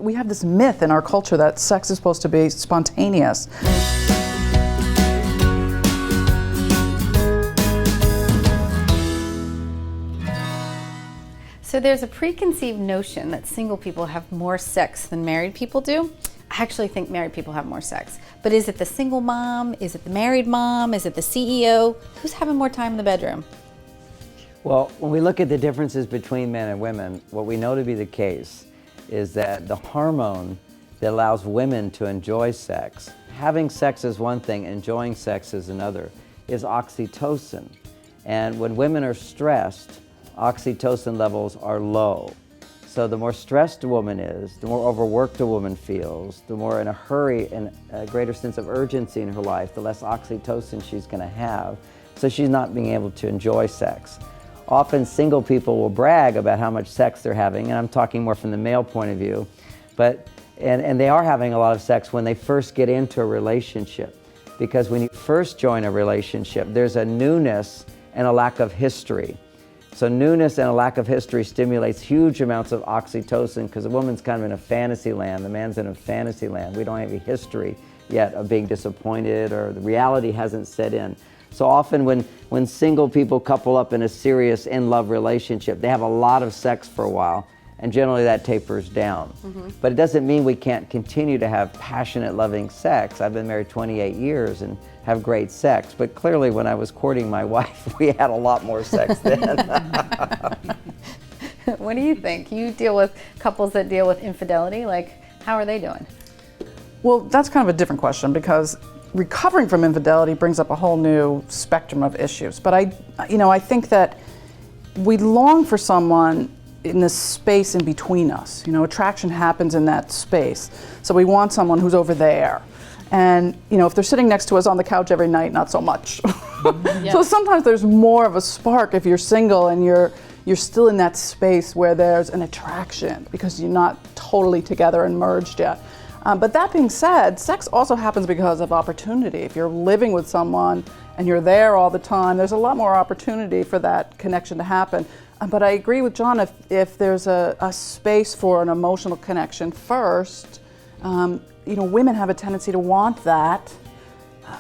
we have this myth in our culture that sex is supposed to be spontaneous. So there's a preconceived notion that single people have more sex than married people do. I actually think married people have more sex. But is it the single mom? Is it the married mom? Is it the CEO? Who's having more time in the bedroom? Well, when we look at the differences between men and women, what we know to be the case is that the hormone that allows women to enjoy sex, having sex is one thing, enjoying sex is another, is oxytocin. And when women are stressed, oxytocin levels are low. So the more stressed a woman is, the more overworked a woman feels, the more in a hurry and a greater sense of urgency in her life, the less oxytocin she's going to have. So she's not being able to enjoy sex. Often single people will brag about how much sex they're having, and I'm talking more from the male point of view, and they are having a lot of sex when they first get into a relationship. Because when you first join a relationship, there's a newness and a lack of history. So newness and a lack of history stimulates huge amounts of oxytocin because the woman's kind of in a fantasy land, the man's in a fantasy land. We don't have a history yet of being disappointed, or the reality hasn't set in. So often when single people couple up in a serious in-love relationship, they have a lot of sex for a while, and generally that tapers down. But it doesn't mean we can't continue to have passionate, loving sex. I've been married 28 years and have great sex, but clearly when I was courting my wife, we had a lot more sex then. What do you think? You deal with couples that deal with infidelity, like how are they doing? Well, that's kind of a different question, because recovering from infidelity brings up a whole new spectrum of issues. But I think that we long for someone in this space in between us. Attraction happens in that space. So we want someone who's over there. And if they're sitting next to us on the couch every night, not so much. Yes. So sometimes there's more of a spark if you're single and you're still in that space where there's an attraction because you're not totally together and merged yet. But that being said, sex also happens because of opportunity. If you're living with someone and you're there all the time, there's a lot more opportunity for that connection to happen. But I agree with John, if there's a space for an emotional connection first, women have a tendency to want that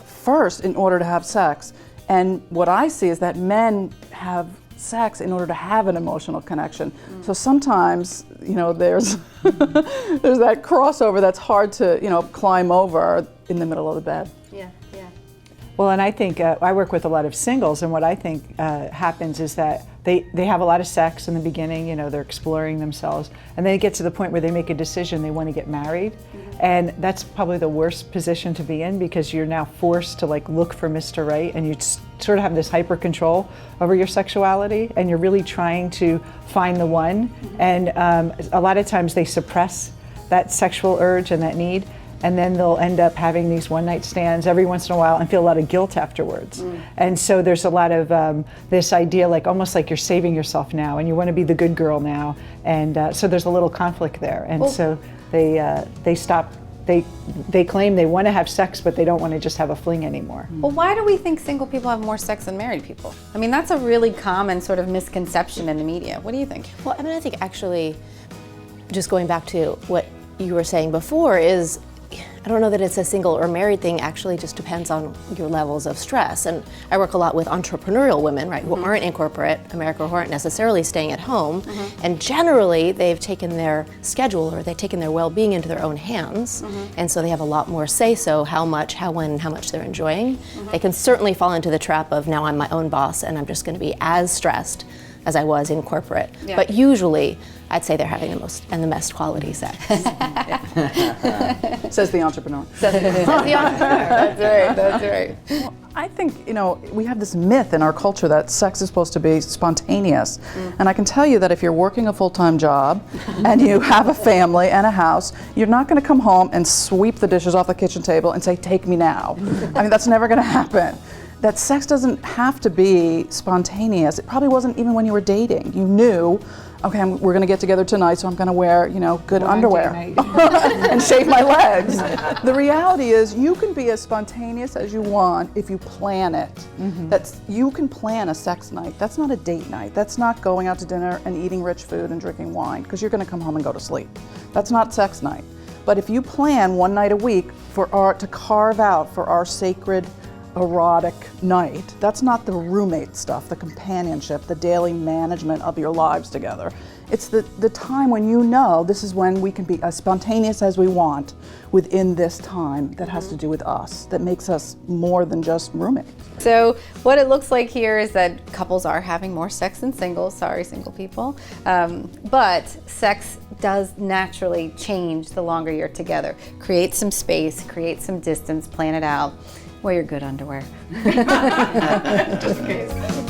first in order to have sex. And what I see is that men have sex in order to have an emotional connection. So sometimes, there's there's that crossover that's hard to, climb over in the middle of the bed. Yeah. Well, and I think I work with a lot of singles, and what I think happens is that they have a lot of sex in the beginning, they're exploring themselves, and then it gets to the point where they make a decision they want to get married. And that's probably the worst position to be in, because you're now forced to look for Mr. Right, and you sort of have this hyper control over your sexuality, and you're really trying to find the one. And a lot of times they suppress that sexual urge and that need, and then they'll end up having these one-night stands every once in a while and feel a lot of guilt afterwards. And so there's a lot of this idea, almost like you're saving yourself now, and you want to be the good girl now, and so there's a little conflict there. And so they stop. They claim they want to have sex, but they don't want to just have a fling anymore. Well, why do we think single people have more sex than married people? I mean, that's a really common sort of misconception in the media. What do you think? Well, I think actually, just going back to what you were saying before, is I don't know that it's a single or married thing. Actually, just depends on your levels of stress. And I work a lot with entrepreneurial women, right, who aren't in corporate America, who aren't necessarily staying at home. And generally, they've taken their schedule, or they've taken their well-being into their own hands. And so they have a lot more say-so how much, how when, and how much they're enjoying. They can certainly fall into the trap of, now I'm my own boss and I'm just going to be as stressed as I was in corporate. But usually, I'd say they're having the most and the best quality sex. Says the entrepreneur. Says the entrepreneur. That's right. Well, I think, we have this myth in our culture that sex is supposed to be spontaneous. And I can tell you that if you're working a full-time job and you have a family and a house, you're not going to come home and sweep the dishes off the kitchen table and say, "Take me now." I mean, that's never going to happen. That sex doesn't have to be spontaneous. It probably wasn't even when you were dating. You knew okay, we're going to get together tonight, so I'm going to wear, good Well, on underwear date night. and shave my legs. The reality is you can be as spontaneous as you want if you plan it. You can plan a sex night. That's not a date night. That's not going out to dinner and eating rich food and drinking wine, because you're going to come home and go to sleep. That's not sex night. But if you plan one night a week to carve out for our sacred erotic night, that's not the roommate stuff, the companionship, the daily management of your lives together. It's the time when this is when we can be as spontaneous as we want within this time that has to do with us, that makes us more than just roommates. So what it looks like here is that couples are having more sex than singles. Sorry, single people. But sex does naturally change the longer you're together. Create some space, create some distance, plan it out. Wear your good underwear. Just in case.